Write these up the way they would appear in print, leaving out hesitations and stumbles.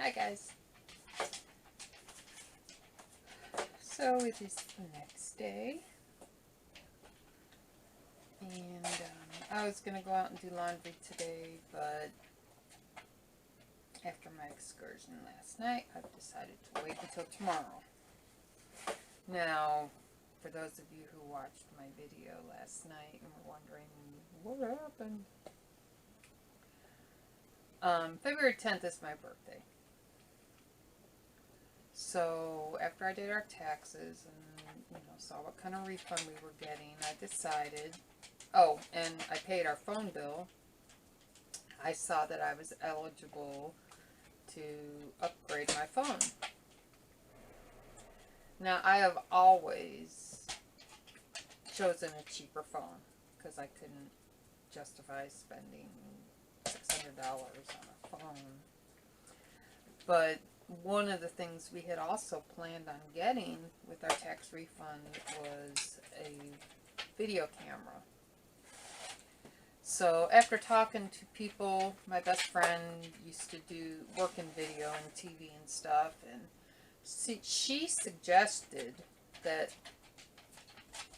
Hi guys. So it is the next day, and I was going to go out and do laundry today, but after my excursion last night, I've decided to wait until tomorrow. Now, for those of you who watched my video last night and were wondering what happened, February 10th is my birthday. So after I did our taxes and saw what kind of refund we were getting, I decided, and I paid our phone bill, I saw that I was eligible to upgrade my phone. Now, I have always chosen a cheaper phone because I couldn't justify spending $600 on a phone. But one of the things we had also planned on getting with our tax refund was a video camera. So after talking to people, my best friend used to do work in video and TV and stuff, and she suggested that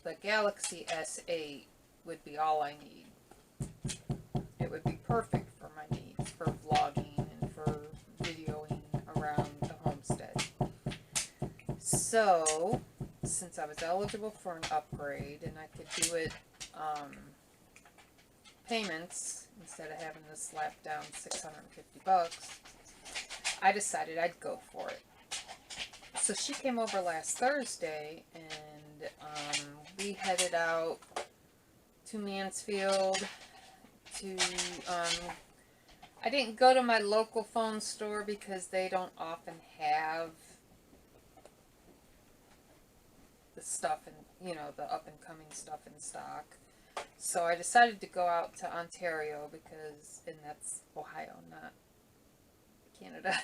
the Galaxy S8 would be all I need. It would be perfect for my needs, for vlogging and for videoing around the homestead. So, since I was eligible for an upgrade and I could do it payments instead of having to slap down $650, I decided I'd go for it. So she came over last Thursday, and we headed out to Mansfield to, I didn't go to my local phone store because they don't often have the stuff and, the up-and-coming stuff in stock. So I decided to go out to Ontario and that's Ohio, not Canada,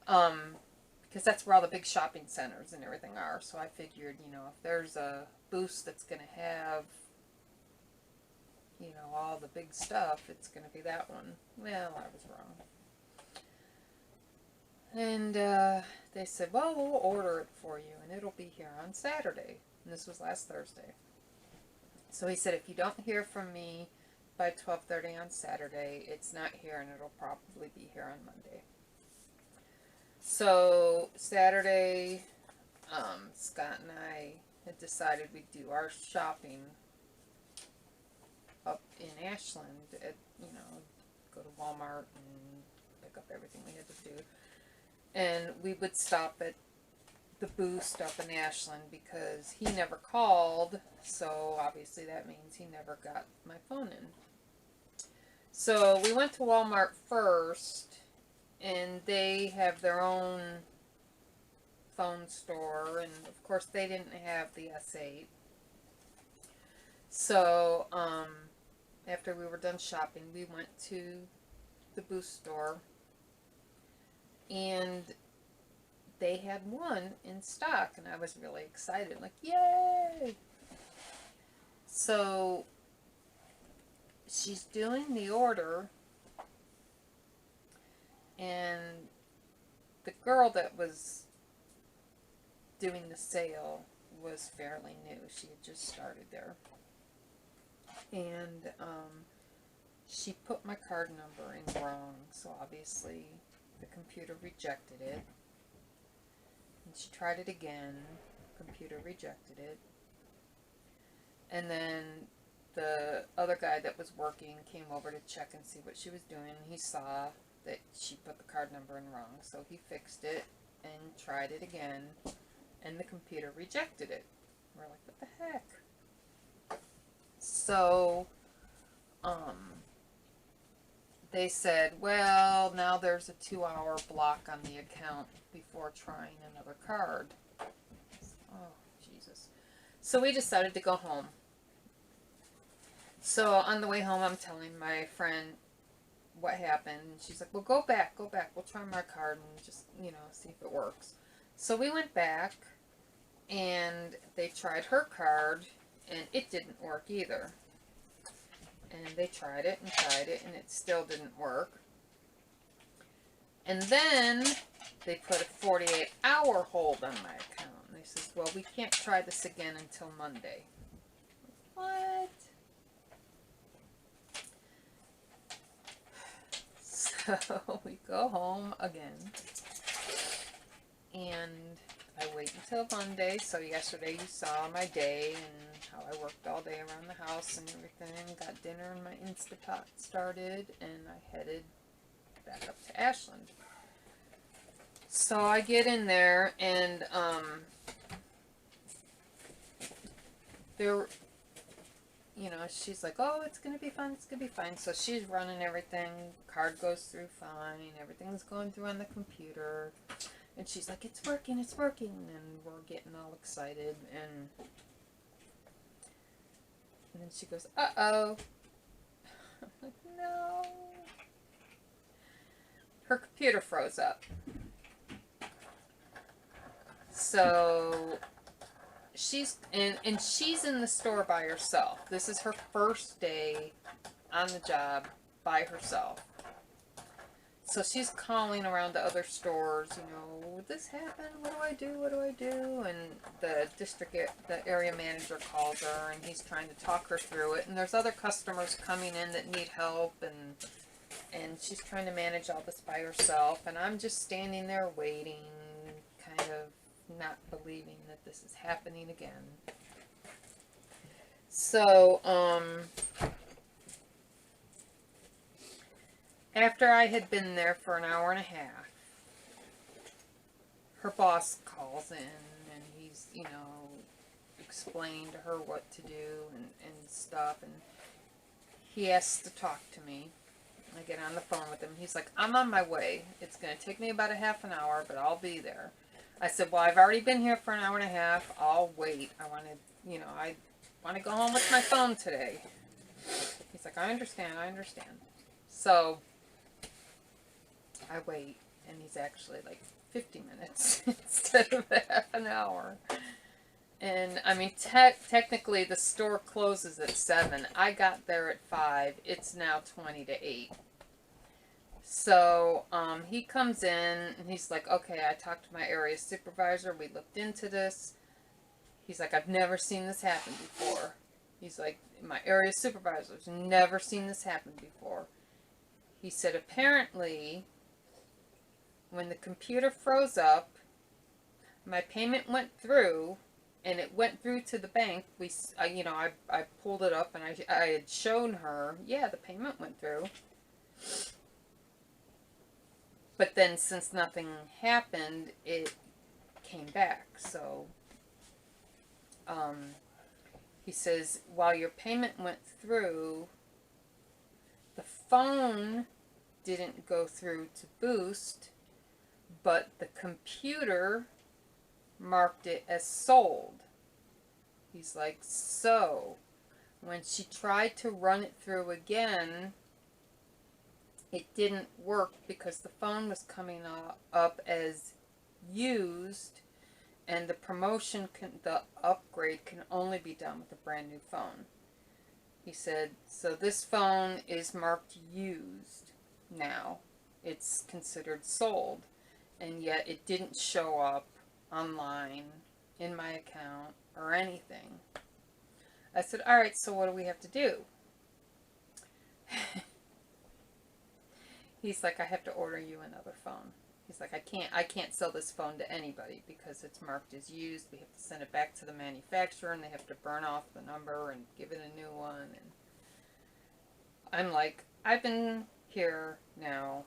because that's where all the big shopping centers and everything are. So I figured, if there's a booth that's going to have, all the big stuff, it's going to be that one. Well, I was wrong. And they said, well, we'll order it for you, and it'll be here on Saturday. And this was last Thursday. So he said, if you don't hear from me by 12:30 on Saturday, it's not here, and it'll probably be here on Monday. So Saturday, Scott and I had decided we'd do our shopping up in Ashland. Go to Walmart and pick up everything we had to do. And we would stop at the Boost up in Ashland because he never called, so obviously that means he never got my phone in. So we went to Walmart first, and they have their own phone store, and of course they didn't have the S8. So after we were done shopping, we went to the Boost store, and they had one in stock, and I was really excited, like, yay! So she's doing the order, and the girl that was doing the sale was fairly new. She had just started there. And she put my card number in wrong, so obviously the computer rejected it. And she tried it again, computer rejected it. And then the other guy that was working came over to check and see what she was doing. He saw that she put the card number in wrong, so he fixed it and tried it again, and the computer rejected it. We're like, what the heck? So they said, well, now there's a 2-hour block on the account before trying another card. Oh, Jesus. So we decided to go home. So on the way home, I'm telling my friend what happened. She's like, well, go back. We'll try my card and just, see if it works. So we went back, and they tried her card, and it didn't work either. And they tried it, and it still didn't work. And then they put a 48-hour hold on my account. And they says, well, we can't try this again until Monday. What? So we go home again. And I wait until Monday. So yesterday you saw my day and how I worked all day around the house and everything. Got dinner and my Instapot started. And I headed back up to Ashland. So I get in there and there, you know, she's like, oh, it's going to be fine, it's going to be fine. So she's running everything. Card goes through fine. Everything's going through on the computer. And she's like, it's working, it's working. And we're getting all excited. And then she goes, uh-oh. I'm like, no. Her computer froze up. So she's she's in the store by herself. This is her first day on the job by herself. So she's calling around to other stores, you know, would this happen? What do I do? What do I do? And the area manager calls her and he's trying to talk her through it. And there's other customers coming in that need help and she's trying to manage all this by herself. And I'm just standing there waiting, kind of not believing that this is happening again. So, after I had been there for an hour and a half, her boss calls in and he's, you know, explained to her what to do and stuff, and he has to talk to me. I get on the phone with him. He's like, I'm on my way. It's going to take me about a half an hour, but I'll be there. I said, well, I've already been here for an hour and a half. I'll wait. I want to, you know, I want to go home with my phone today. He's like, I understand, I understand. So I wait, and he's actually like 50 minutes instead of half an hour. And I mean, technically the store closes at 7. I got there at 5. It's now 20 to 8. So he comes in and he's like, okay, I talked to my area supervisor. We looked into this. He's like, I've never seen this happen before. He's like, my area supervisor's never seen this happen before. He said, apparently, when the computer froze up, my payment went through, and it went through to the bank. You know, I pulled it up, and I had shown her, yeah, the payment went through. But then, since nothing happened, it came back. So, he says, while your payment went through, the phone didn't go through to Boost, but the computer marked it as sold. He's like, so when she tried to run it through again, it didn't work because the phone was coming up as used, and the promotion, the upgrade can only be done with a brand new phone. He said, so this phone is marked used now. It's considered sold, and yet it didn't show up online in my account or anything. I said, all right, so what do we have to do? He's like, I have to order you another phone. He's like, I can't sell this phone to anybody because it's marked as used. We have to send it back to the manufacturer, and they have to burn off the number and give it a new one. And I'm like, I've been here now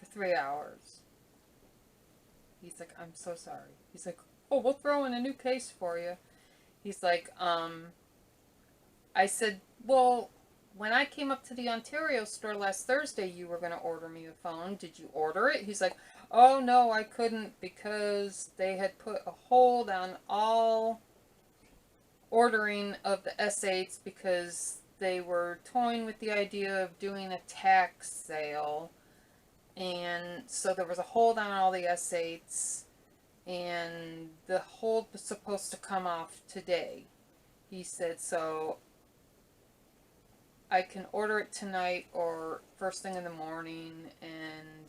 for 3 hours. He's like, I'm so sorry. He's like, oh, we'll throw in a new case for you. He's like, I said, well, when I came up to the Ontario store last Thursday, you were going to order me a phone. Did you order it? He's like, oh, no, I couldn't because they had put a hold on all ordering of the S8s because they were toying with the idea of doing a tax sale. And so there was a hold on all the S8s, and the hold was supposed to come off today. He said, so I can order it tonight or first thing in the morning, and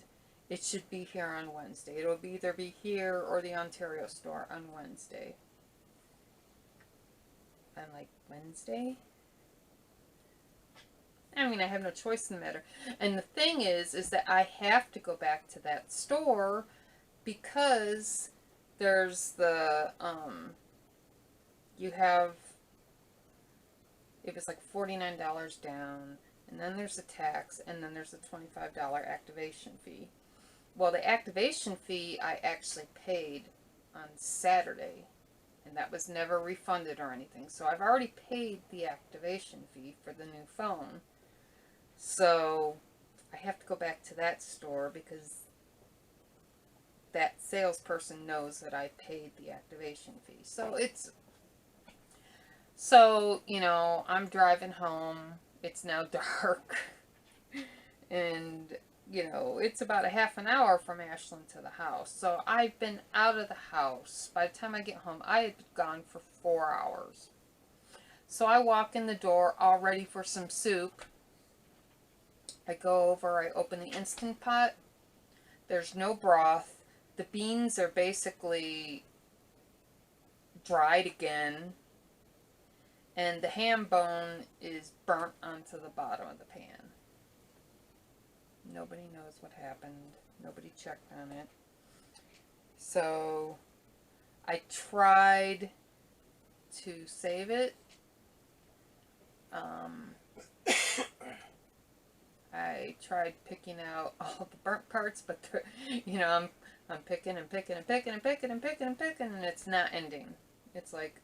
It should be here on Wednesday. It'll either be here or the Ontario store on Wednesday. I'm like, Wednesday? I mean, I have no choice in the matter. And the thing is that I have to go back to that store because there's the, you have, it was like $49 down, and then there's a tax, and then there's a $25 activation fee. Well, the activation fee I actually paid on Saturday, and that was never refunded or anything. So I've already paid the activation fee for the new phone. So I have to go back to that store because that salesperson knows that I paid the activation fee. So, you know, I'm driving home. It's now dark. And, you know, it's about a half an hour from Ashland to the house. So I've been out of the house. By the time I get home, I had gone for 4 hours. So I walk in the door all ready for some soup. I go over, I open the Instant Pot. There's no broth. The beans are basically dried again. And the ham bone is burnt onto the bottom of the pan. Nobody knows what happened. Nobody checked on it. So I tried to save it. I tried picking out all the burnt parts, but you know, I'm picking and picking and picking and picking and picking and picking, and it's not ending. It's like,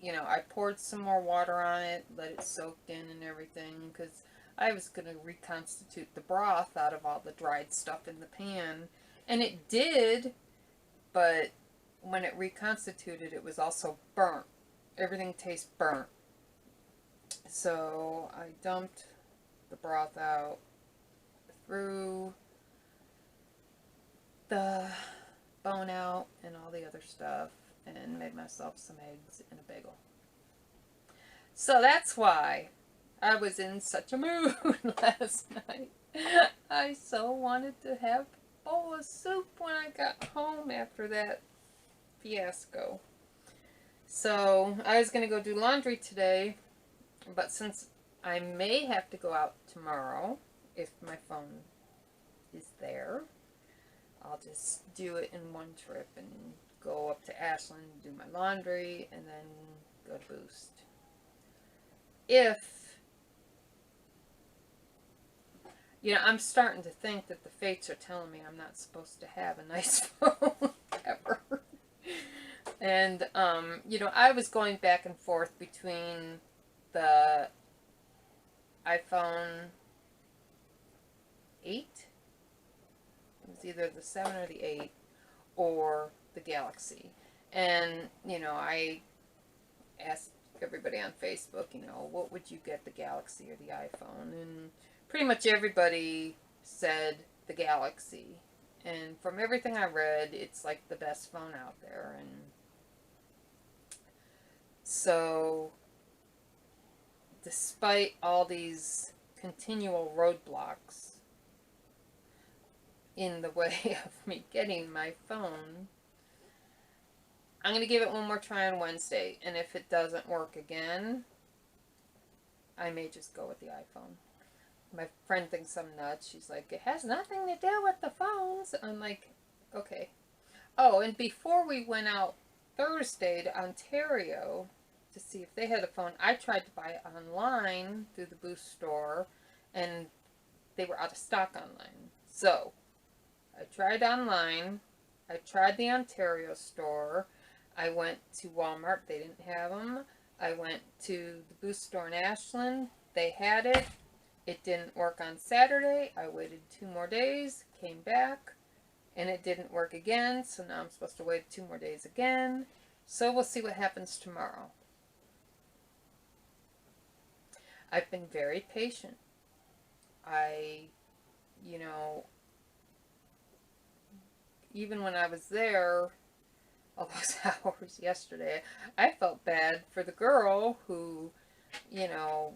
you know, I poured some more water on it, let it soak in and everything, because I was going to reconstitute the broth out of all the dried stuff in the pan, and it did, but when it reconstituted, it was also burnt. Everything tastes burnt. So I dumped the broth out, threw the bone out and all the other stuff, and made myself some eggs and a bagel. So that's why I was in such a mood last night. I so wanted to have a bowl of soup when I got home after that fiasco. So I was going to go do laundry today, but since I may have to go out tomorrow, if my phone is there, I'll just do it in one trip and go up to Ashland, do my laundry, and then go to Boost. If, you know, I'm starting to think that the fates are telling me I'm not supposed to have a nice phone ever. And, you know, I was going back and forth between the iPhone 8, it was either the 7 or the 8, or the Galaxy. And, you know, I asked everybody on Facebook, you know, what would you get, the Galaxy or the iPhone? And pretty much everybody said the Galaxy. And from everything I read, it's like the best phone out there. And so, despite all these continual roadblocks in the way of me getting my phone, I'm going to give it one more try on Wednesday, and if it doesn't work again, I may just go with the iPhone. My friend thinks I'm nuts. She's like, it has nothing to do with the phones. I'm like, okay. Oh, and before we went out Thursday to Ontario to see if they had a phone, I tried to buy it online through the Boost store, and they were out of stock online. So, I tried online. I tried the Ontario store. I went to Walmart. They didn't have them. I went to the Boost store in Ashland. They had it. It didn't work on Saturday. I waited 2 more days, came back, and it didn't work again. So now I'm supposed to wait 2 more days again. So we'll see what happens tomorrow. I've been very patient. You know, even when I was there, all those hours yesterday, I felt bad for the girl who, you know,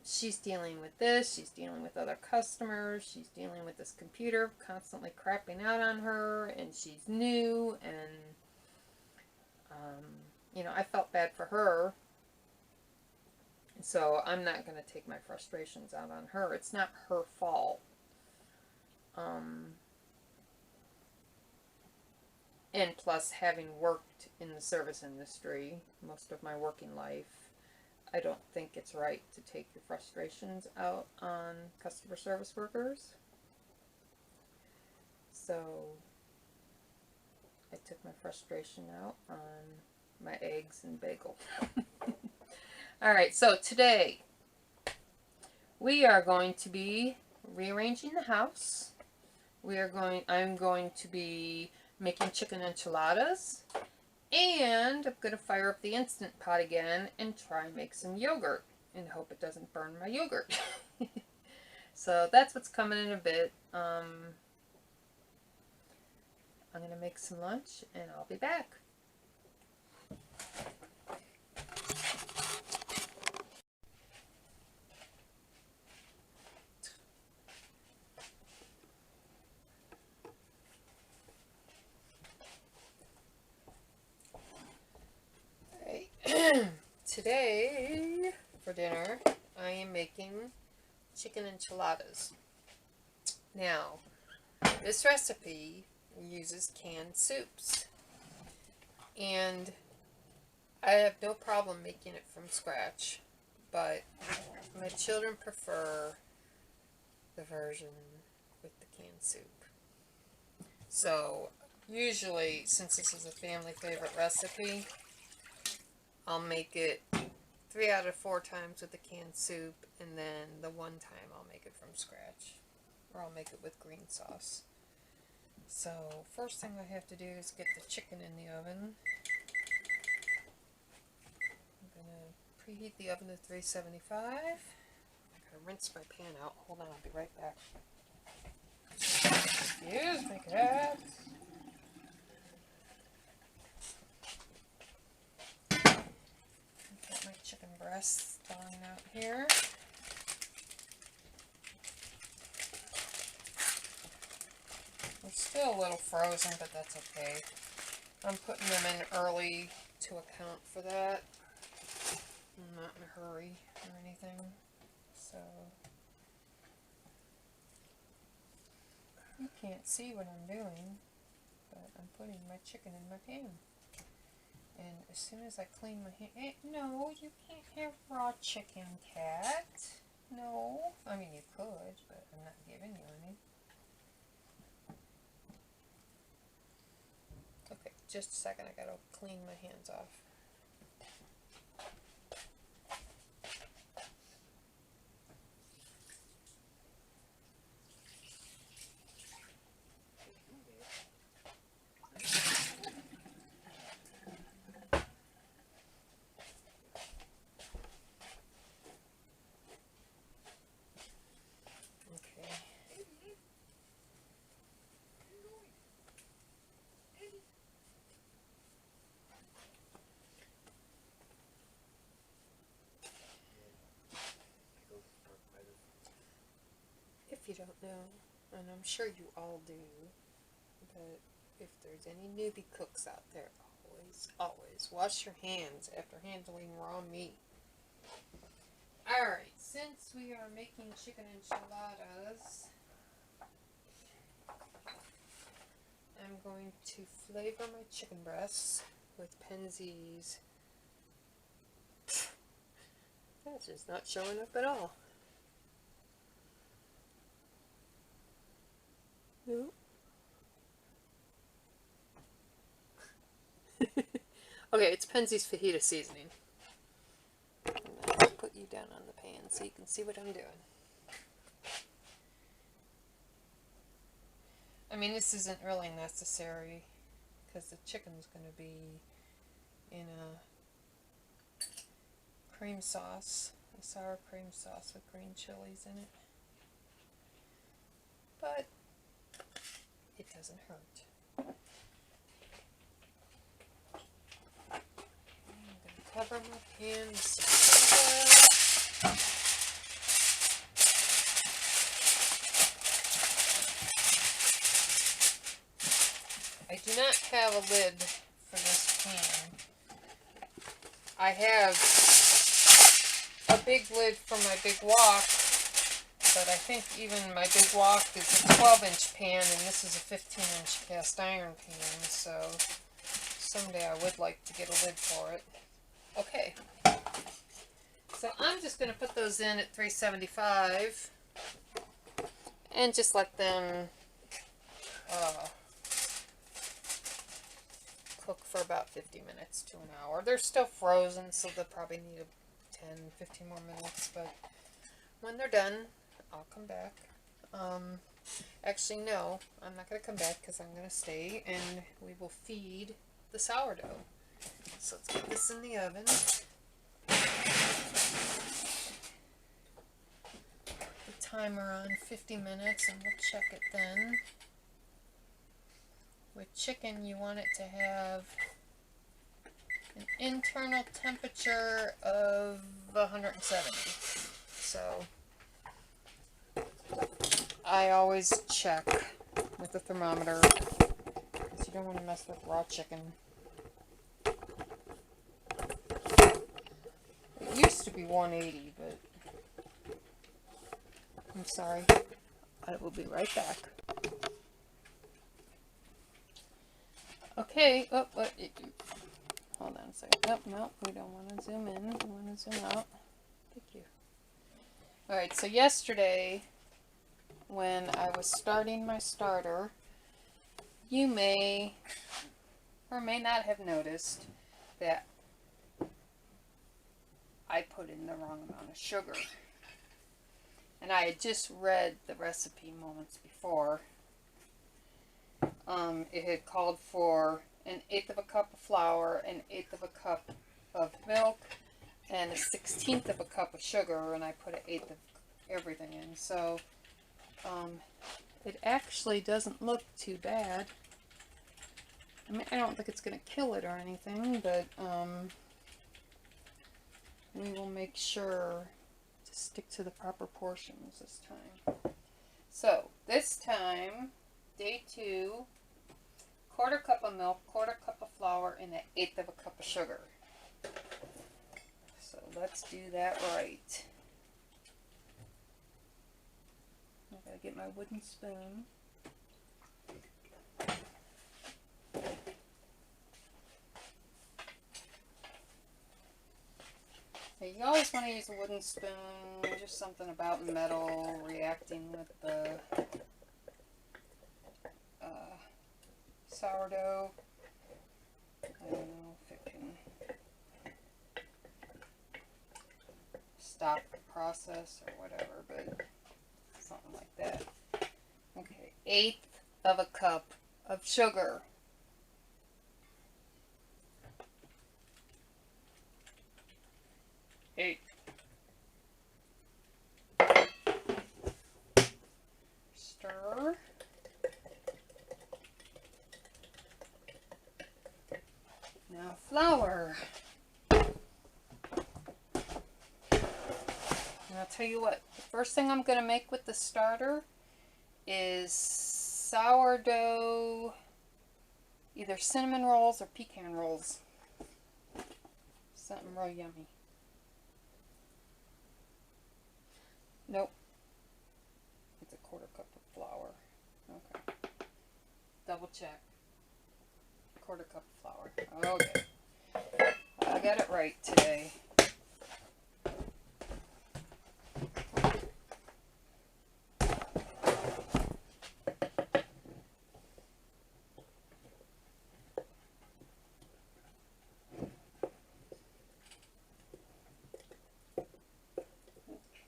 she's dealing with this, she's dealing with other customers, she's dealing with this computer constantly crapping out on her, and she's new, and, you know, I felt bad for her. So I'm not going to take my frustrations out on her. It's not her fault. And plus, having worked in the service industry most of my working life, I don't think it's right to take your frustrations out on customer service workers. So I took my frustration out on my eggs and bagel. Alright, so today we are going to be rearranging the house. I'm going to be making chicken enchiladas, and I'm going to fire up the Instant Pot again and try and make some yogurt and hope it doesn't burn my yogurt. So that's what's coming in a bit. I'm going to make some lunch and I'll be back. Today, for dinner, I am making chicken enchiladas. Now, this recipe uses canned soups, and I have no problem making it from scratch, but my children prefer the version with the canned soup. So, usually, since this is a family favorite recipe, I'll make it 3 out of 4 times with the canned soup, and then the one time I'll make it from scratch, or I'll make it with green sauce. So first thing I have to do is get the chicken in the oven. I'm going to preheat the oven to 375. I'm going to rinse my pan out. Hold on, I'll be right back. Excuse me, cats. Get my chicken breasts thawing out here. They're still a little frozen, but that's okay. I'm putting them in early to account for that. I'm not in a hurry or anything, so you can't see what I'm doing, but I'm putting my chicken in my pan. And as soon as I clean my hand, no, you can't have raw chicken, cat. No, I mean you could, but I'm not giving you any. Okay, just a second, I gotta clean my hands off. If you don't know, and I'm sure you all do, but if there's any newbie cooks out there, always wash your hands after handling raw meat. Alright, since we are making chicken enchiladas, I'm going to flavor my chicken breasts with Penzeys. That's just not showing up at all. No. Okay, it's Penzeys fajita seasoning. And I'll put you down on the pan so you can see what I'm doing. I mean, this isn't really necessary because the chicken's going to be in a cream sauce, a sour cream sauce with green chilies in it. But it doesn't hurt. I'm going to cover my pan with some olive oil. I do not have a lid for this pan. I have a big lid for my big wok, but I think even my big wok is a 12-inch pan, and this is a 15-inch cast iron pan, so someday I would like to get a lid for it. Okay, so I'm just going to put those in at 375 and just let them cook for about 50 minutes to an hour. They're still frozen, so they'll probably need 10-15 more minutes, but when they're done, I'll come back. Actually, no, I'm not going to come back because I'm going to stay and we will feed the sourdough. So let's get this in the oven. The timer on 50 minutes and we'll check it then. With chicken, you want it to have an internal temperature of 170. So I always check with the thermometer because you don't want to mess with raw chicken. It used to be 180, but I'm sorry. I will be right back. Okay, hold on a second. No, we don't want to zoom in. We want to zoom out. Thank you. Alright, so yesterday, when I was starting my starter, you may or may not have noticed that I put in the wrong amount of sugar. And I had just read the recipe moments before. It had called for 1/8 of a cup of flour, 1/8 of a cup of milk, and 1/16 of a cup of sugar, and I put 1/8 of everything in. So it actually doesn't look too bad. I mean, I don't think it's going to kill it or anything, but we will make sure to stick to the proper portions this time. So this time, day 2, 1/4 cup of milk, 1/4 cup of flour, and 1/8 of a cup of sugar. So let's do that right. I gotta get my wooden spoon. Now you always want to use a wooden spoon. Just something about metal reacting with the sourdough. I don't know if it can stop the process or whatever, but something like that. Okay, 1/8 of a cup of sugar. Stir. Now flour. And I'll tell you what, the first thing I'm going to make with the starter is sourdough, either cinnamon rolls or pecan rolls. Something real yummy. Nope. It's a 1/4 cup of flour. Okay. Double check. 1/4 cup of flour. Okay. I got it right today.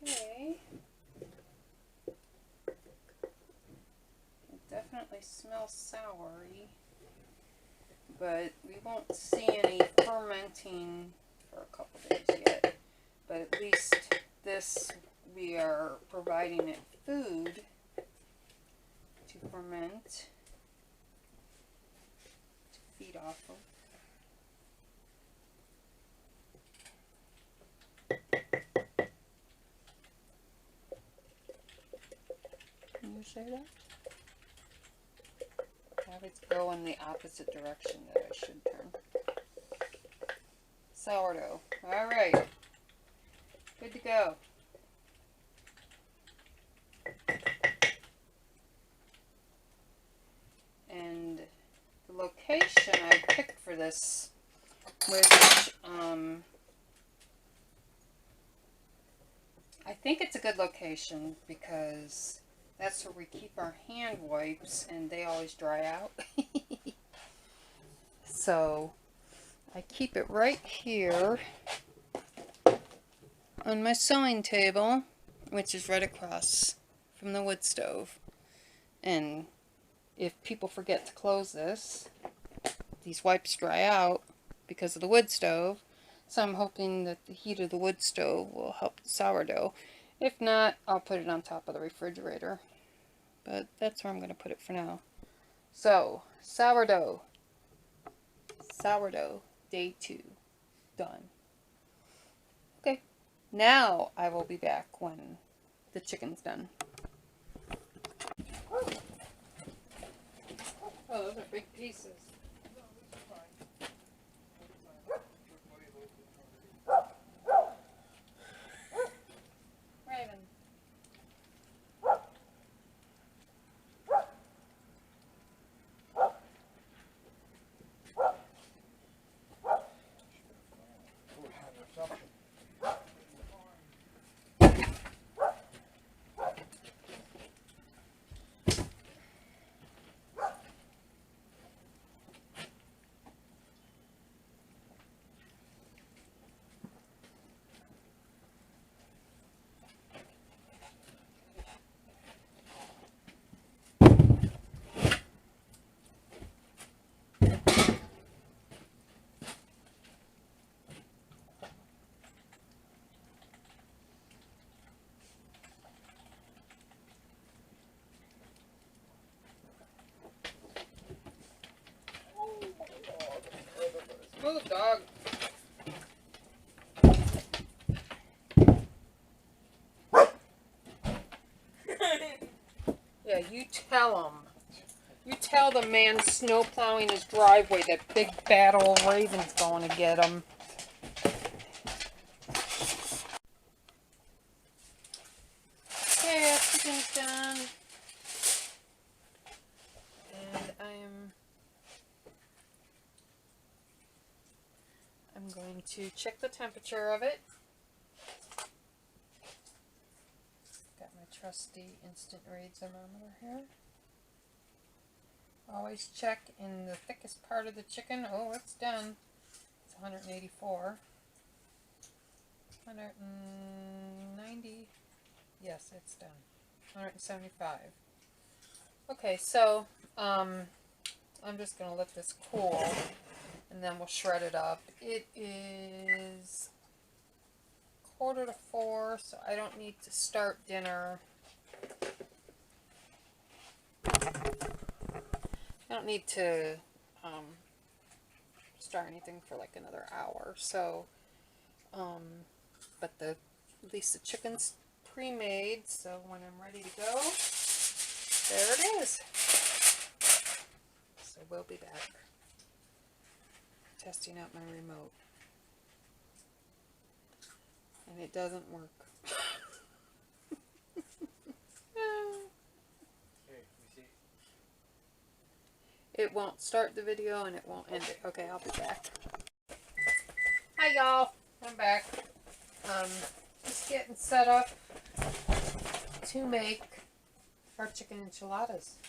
Okay. It definitely smells soury, but we won't see any fermenting for a couple days yet. But at least this, we are providing it food to ferment, to feed off of. Can you say that? I would go in the opposite direction that I should turn. Sourdough. Alright. Good to go. And the location I picked for this, which I think it's a good location because that's where we keep our hand wipes and they always dry out. So I keep it right here on my sewing table, which is right across from the wood stove. And if people forget to close this, these wipes dry out because of the wood stove. So I'm hoping that the heat of the wood stove will help the sourdough. If not, I'll put it on top of the refrigerator. But that's where I'm going to put it for now. So, sourdough. Sourdough, day 2. Done. Okay. Now I will be back when the chicken's done. Oh, those are big pieces. Raven. Move, dog. Yeah, you tell him. You tell the man snow plowing his driveway that big bad old Raven's going to get him. Okay, everything's done. And I'm going to check the temperature of it. Got my trusty instant read thermometer here. Always check in the thickest part of the chicken. Oh, it's done. It's 184. 190. Yes, it's done. 175. Okay, so I'm just going to let this cool and then we'll shred it up. It is 3:45, so I don't need to start dinner. I don't need to start anything for like another hour. So, but at least the chicken's pre-made. So when I'm ready to go, there it is. So we'll be back. Testing out my remote, and it doesn't work. It won't start the video and it won't end it. Okay, I'll be back. Hi y'all, I'm back. Just getting set up to make our chicken enchiladas.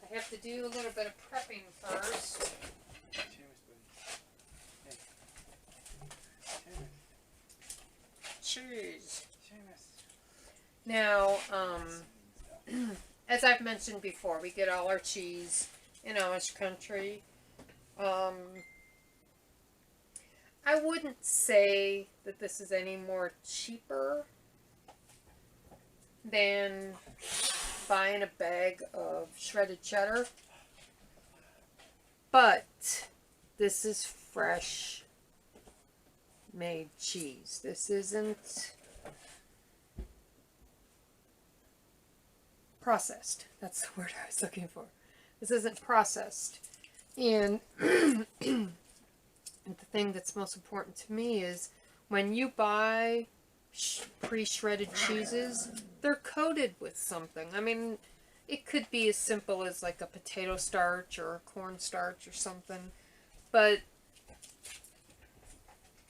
I have to do a little bit of prepping first. Cheese. Now, as I've mentioned before, we get all our cheese in Amish country. I wouldn't say that this is any more cheaper than buying a bag of shredded cheddar, but this is fresh made cheese. This isn't processed. That's the word I was looking for. This isn't processed. And the thing that's most important to me is when you buy pre-shredded cheeses, they're coated with something. I mean, it could be as simple as like a potato starch or a corn starch or something, but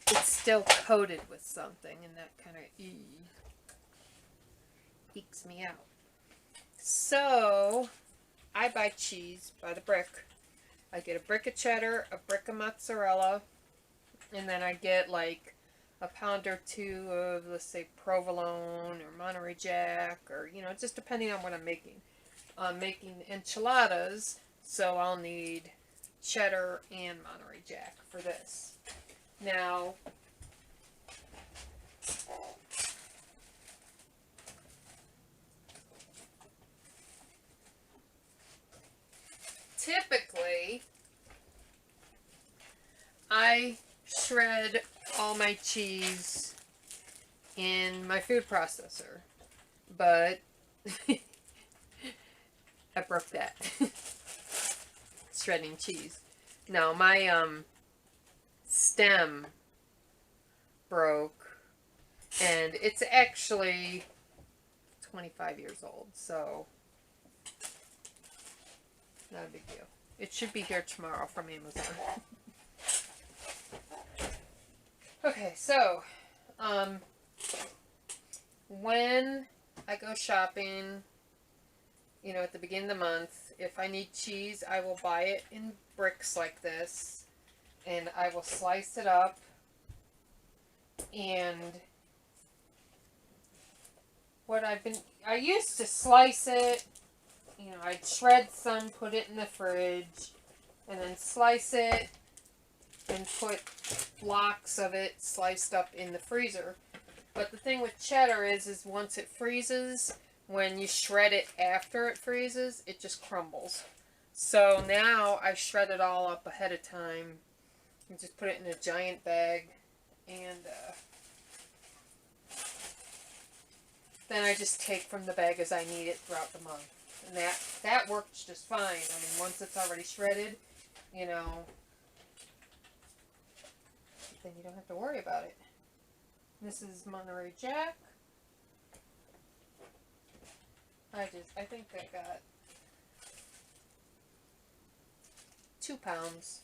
it's still coated with something, and that kind of eeks me out. So I buy cheese by the brick. I get a brick of cheddar, a brick of mozzarella, and then I get like a pound or two of, let's say, provolone or Monterey Jack, or, you know, just depending on what I'm making. I'm making enchiladas, so I'll need cheddar and Monterey Jack for this. Now, typically, I shred all my cheese in my food processor, but I broke that. Shredding cheese. No, my stem broke, and it's actually 25 years old, so not a big deal. It should be here tomorrow from Amazon. Okay, so when I go shopping, you know, at the beginning of the month, if I need cheese, I will buy it in bricks like this, and I will slice it up, and I used to slice it, you know, I'd shred some, put it in the fridge, and then slice it, and put blocks of it sliced up in the freezer. But the thing with cheddar is once it freezes, when you shred it after it freezes, it just crumbles. So now I shred it all up ahead of time and just put it in a giant bag, and then I just take from the bag as I need it throughout the month. And that works just fine. I mean, once it's already shredded, you know, then you don't have to worry about it. This is Monterey Jack. I think I got 2 pounds.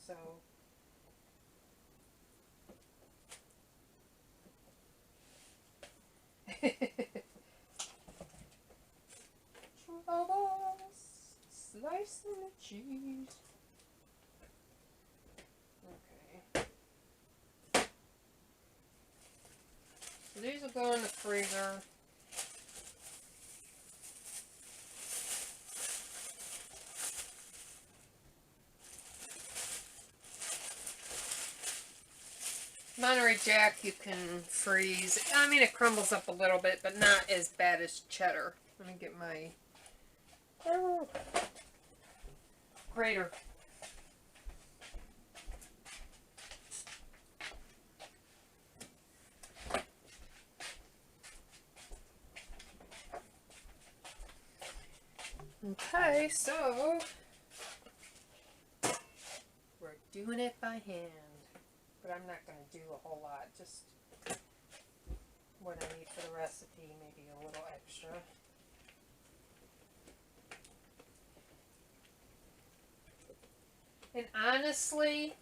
So slicing the cheese. Okay. So these will go in the freezer. Monterey Jack you can freeze. I mean, it crumbles up a little bit, but not as bad as cheddar. Let me get my grater. Okay, so we're doing it by hand. But I'm not going to do a whole lot, just what I need for the recipe, maybe a little extra. And honestly,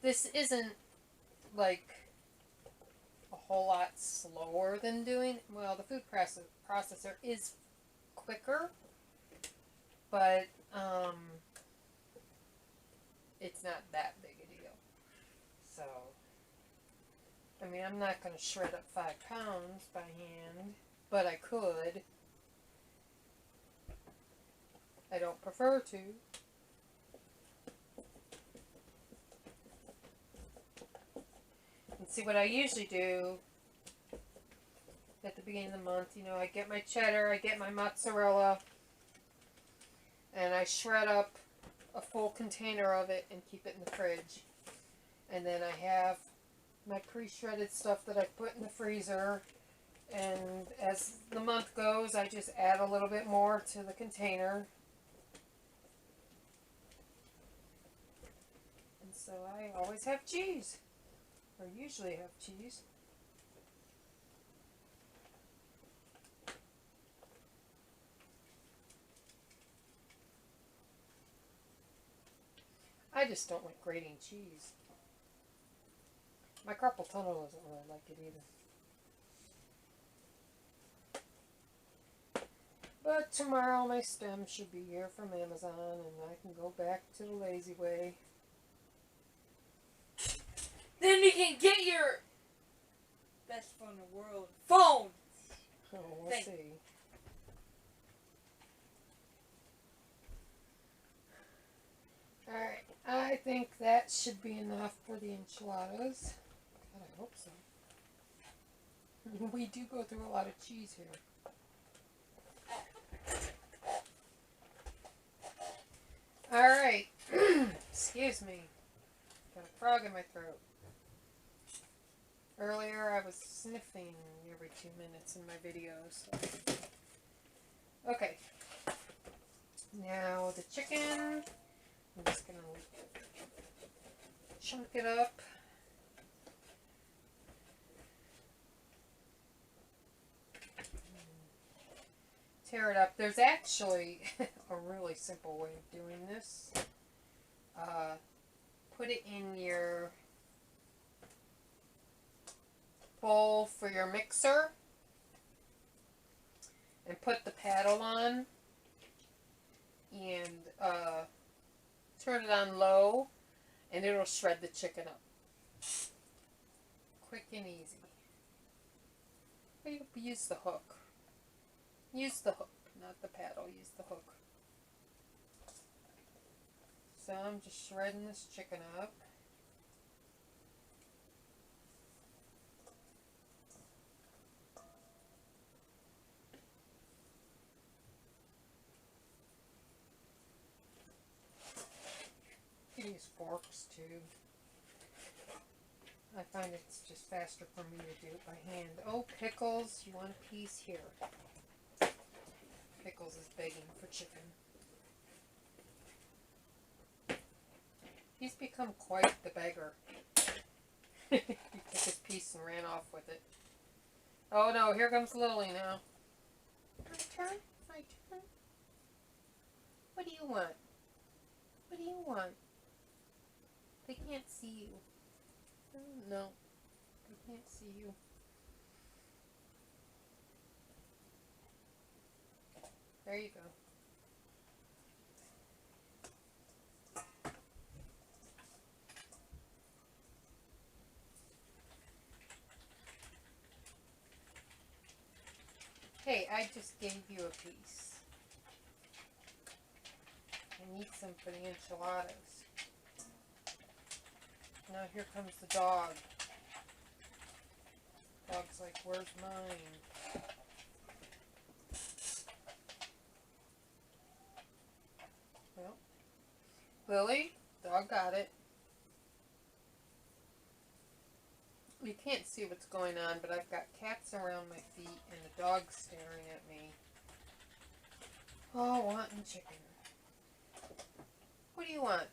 this isn't like a whole lot slower than doing, well, the food processor is quicker, but it's not that big a deal. So, I mean, I'm not going to shred up 5 pounds by hand, but I could. I don't prefer to. And see, what I usually do at the beginning of the month, you know, I get my cheddar, I get my mozzarella, and I shred up a full container of it and keep it in the fridge. And then I have my pre-shredded stuff that I put in the freezer, And as the month goes, I just add a little bit more to the container. And so I always have cheese, or usually have cheese. I just don't like grating cheese. My carpal tunnel doesn't really like it either. But tomorrow my stem should be here from Amazon and I can go back to the lazy way. Then you can get your best phone in the world. Phone! Oh, we'll see. Alright, I think that should be enough for the enchiladas. God, I hope so. We do go through a lot of cheese here. Alright, excuse me. Got a frog in my throat. Earlier I was sniffing every 2 minutes in my videos. Okay. Now the chicken. I'm just going to chunk it up. Tear it up. There's actually a really simple way of doing this. Put it in your bowl for your mixer and put the paddle on and turn it on low and it'll shred the chicken up. Quick and easy. Or you use the hook. Use the hook, not the paddle. Use the hook. So I'm just shredding this chicken up. You can use forks too. I find it's just faster for me to do it by hand. Oh, pickles, you want a piece here. Pickles is begging for chicken. He's become quite the beggar. He took his piece and ran off with it. Oh no, here comes Lily now. My turn? My turn? What do you want? What do you want? They can't see you. Oh, no, they can't see you. There you go. Hey, I just gave you a piece. I need some for the enchiladas. Now here comes the dog. Dog's like, where's mine? Well, Lily, dog got it. You can't see what's going on, but I've got cats around my feet and the dog's staring at me. Oh, wanting chicken. What do you want?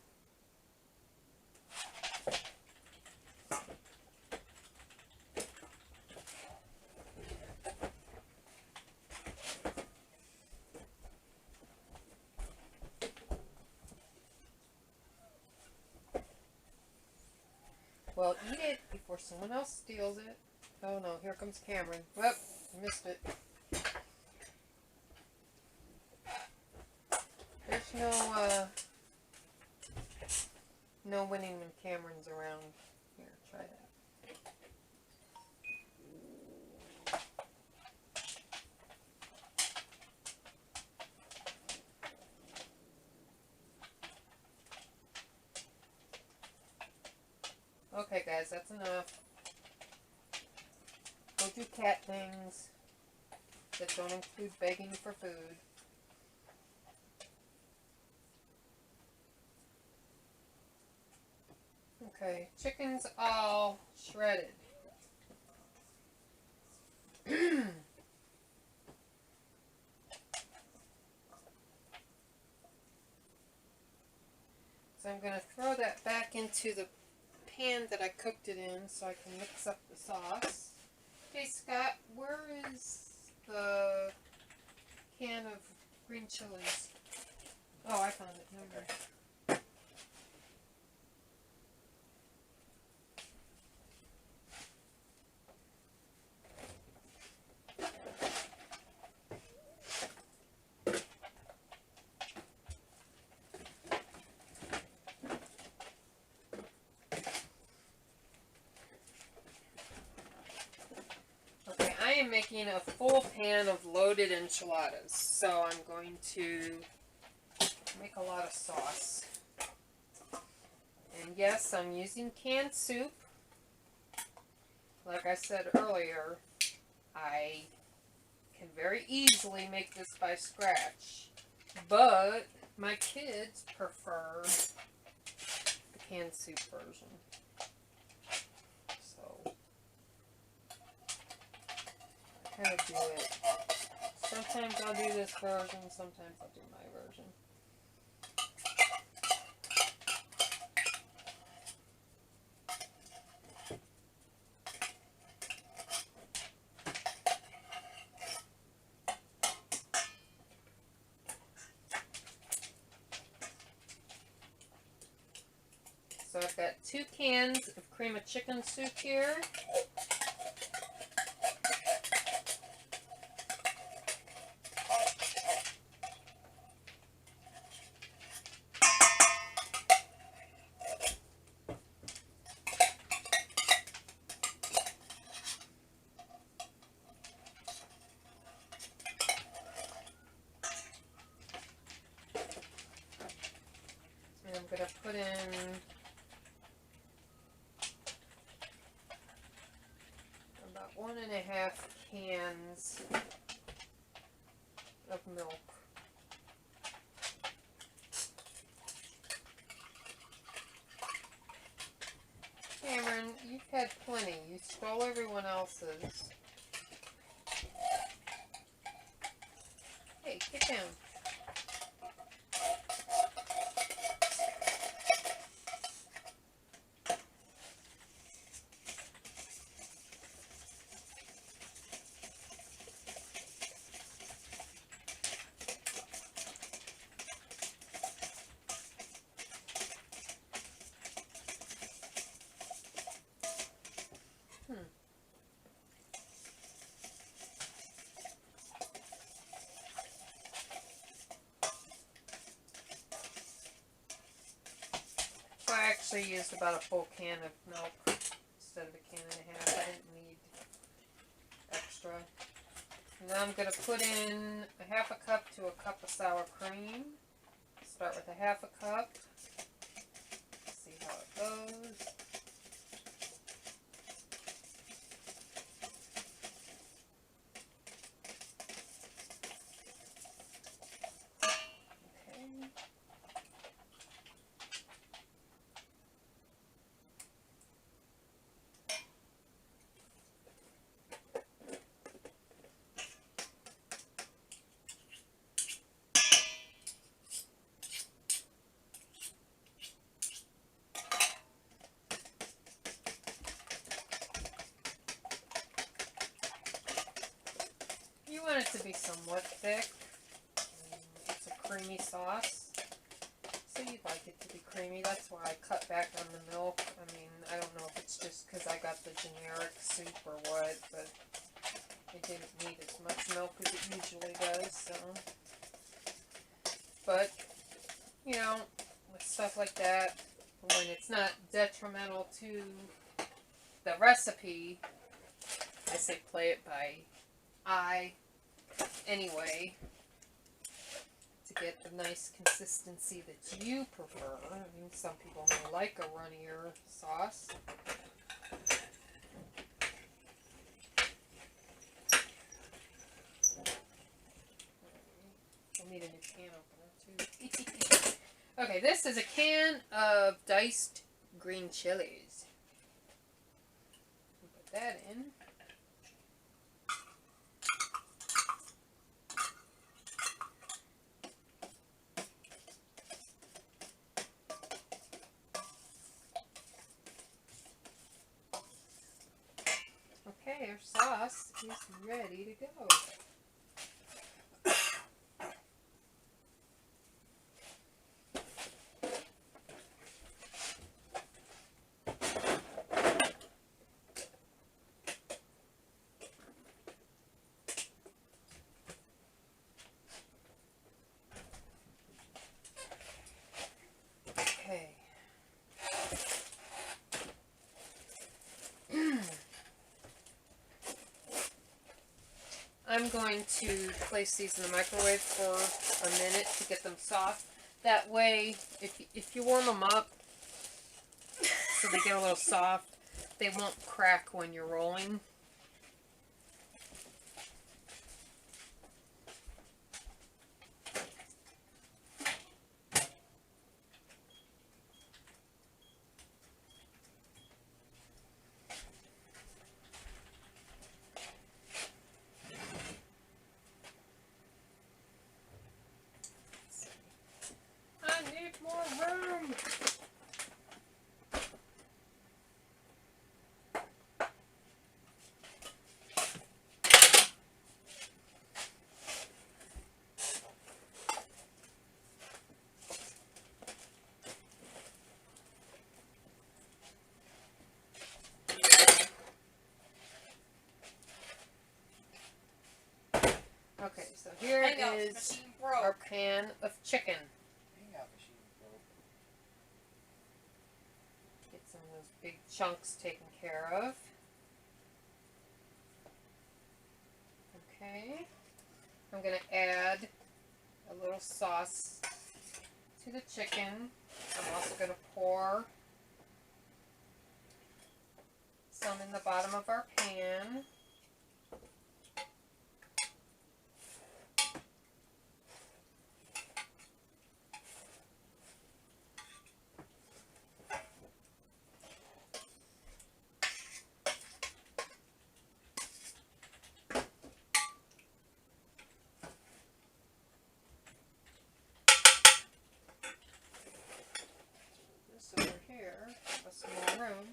Well, eat it before someone else steals it. Oh no, here comes Cameron. Whoop, missed it. There's no winning when Cameron's around. Here, try that. Okay guys, that's enough. Go do cat things that don't include begging for food. Okay, chicken's all shredded. So I'm going to throw that back into the pan that I cooked it in so I can mix up the sauce. Hey Scott, where is the can of green chilies? Oh, I found it. Never mind. Okay, I am making a full pan of loaded enchiladas, so I'm going to make a lot of sauce. And yes, I'm using canned soup. Like I said earlier, I can very easily make this by scratch, but my kids prefer the canned soup version. So I kind of do it. Sometimes I'll do this version, sometimes I'll do my version. So I've got 2 cans of cream of chicken soup here. And I'm going to put in about 1.5 cans of milk. Cameron, you've had plenty. You stole everyone else's. Hey, get down. So I actually used about a full can of milk instead of 1.5 cans. I didn't need extra. And now I'm going to put in 1/2 cup to 1 cup of sour cream. Start with 1/2 cup. See how it goes. Okay. You want it to be somewhat thick. It's a creamy sauce, so you'd like it to be creamy. That's why I cut back on the milk. I mean, I don't know if it's just because I got the generic soup or what, but it didn't need as much milk as it usually does, so. But, you know, with stuff like that, when it's not detrimental to the recipe, I say play it by eye anyway, to get the nice consistency that you prefer. I mean, some people may like a runnier sauce. I'll need a new can opener too. Okay, this is a can of diced green chilies. Put that in. our sauce is ready to go. Okay. I'm going to place these in the microwave for a minute to get them soft. That way, if you warm them up so they get a little soft, they won't crack when you're rolling. I need more room. Okay, so here is our pan of chicken. Get some of those big chunks taken care of. Okay, I'm going to add a little sauce to the chicken. I'm also going to pour some in the bottom of our pan. Over here, give us some more room.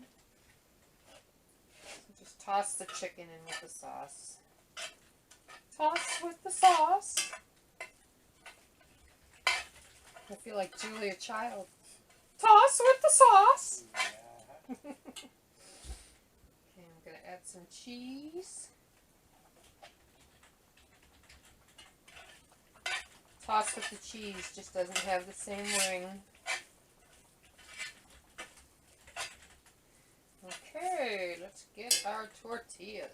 So just toss the chicken in with the sauce. Toss with the sauce. I feel like Julia Child. Toss with the sauce. Yeah. Okay, I'm going to add some cheese. Toss with the cheese, just doesn't have the same ring. Okay, let's get our tortillas.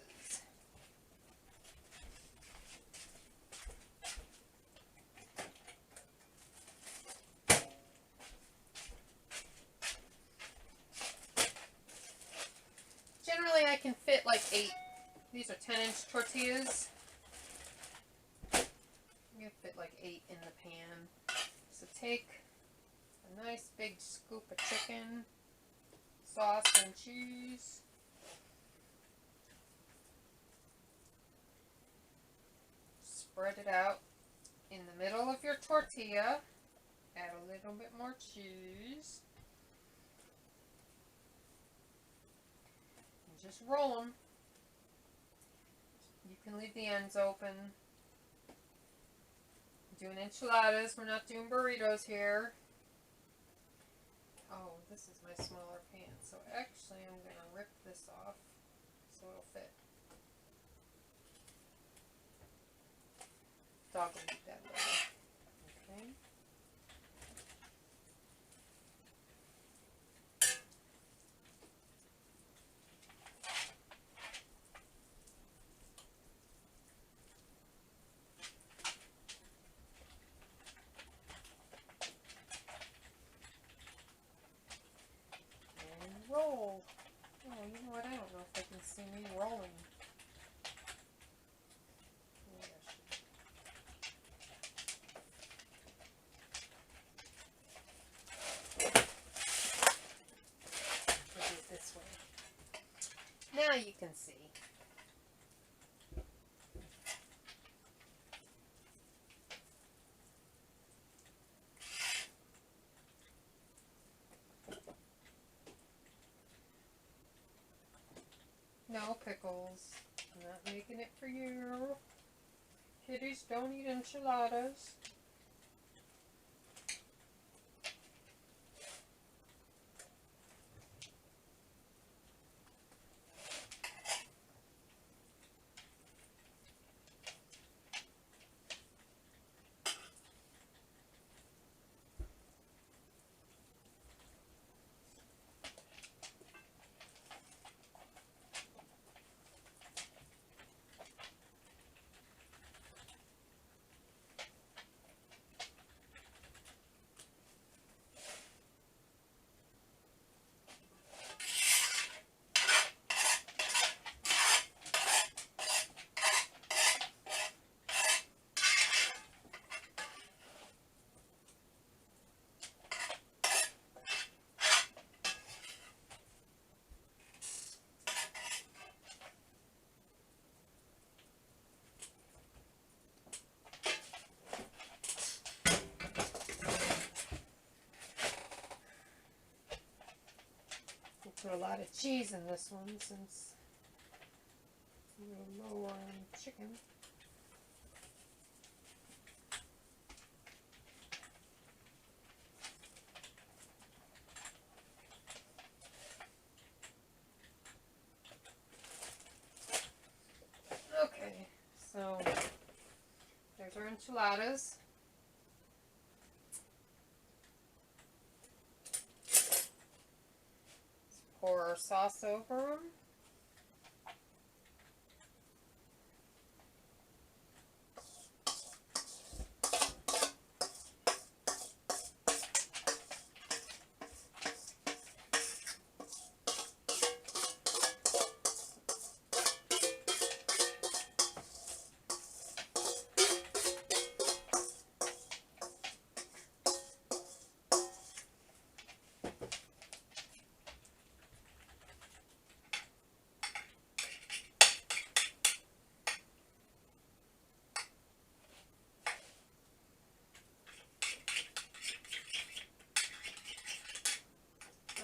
Generally, I can fit like 8. These are 10-inch tortillas. I'm going to fit like 8 in the pan. So take a nice big scoop of chicken, sauce and cheese. Spread it out in the middle of your tortilla. Add a little bit more cheese. And just roll them. You can leave the ends open. I'm doing enchiladas. We're not doing burritos here. Oh, this is my smaller pan. So actually I'm going to rip this off so it'll fit. Dog will eat that later. Okay. And roll. Oh, you know what? I don't know if they can see me rolling. Now you can see. No pickles. Not making it for you. Kiddies don't eat enchiladas. Put a lot of cheese in this one since it's a little lower on chicken. Okay, so there's our enchiladas. Pour our sauce over them.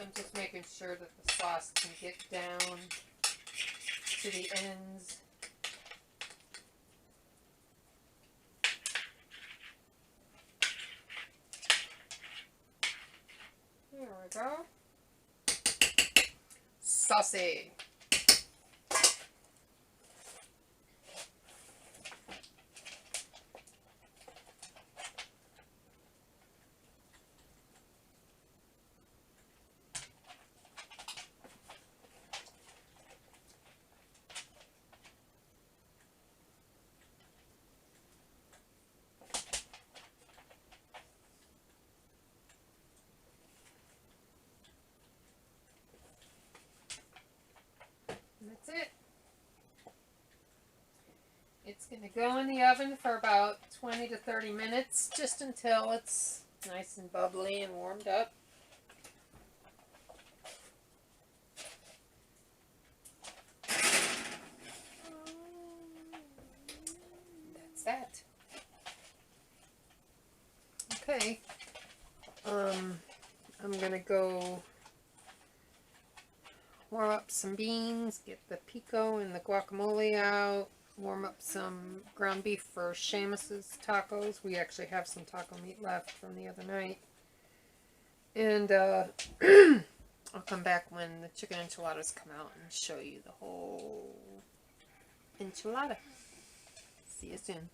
I'm just making sure that the sauce can get down to the ends. There we go. Saucy. That's it. It's going to go in the oven for about 20 to 30 minutes, just until it's nice and bubbly and warmed up. That's that. Okay. I'm going to go warm up some beans, get the pico and the guacamole out, warm up some ground beef for Seamus's tacos. We actually have some taco meat left from the other night. And I'll come back when the chicken enchiladas come out and show you the whole enchilada. See you soon.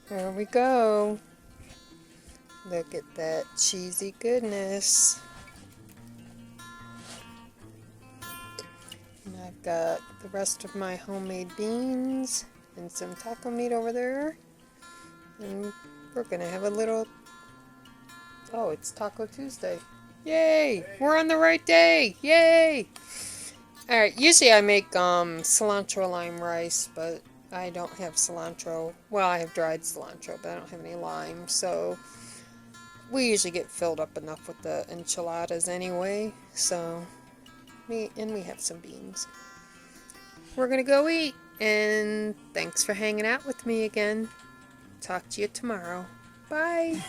There we go. Look at that cheesy goodness. And I've got the rest of my homemade beans and some taco meat over there. And we're going to have a little... Oh, it's Taco Tuesday. Yay! We're on the right day! Yay! Alright, usually I make cilantro lime rice, but I don't have cilantro. Well, I have dried cilantro, but I don't have any lime, so... We usually get filled up enough with the enchiladas anyway, so we have some beans. We're gonna go eat, and thanks for hanging out with me again. Talk to you tomorrow. Bye!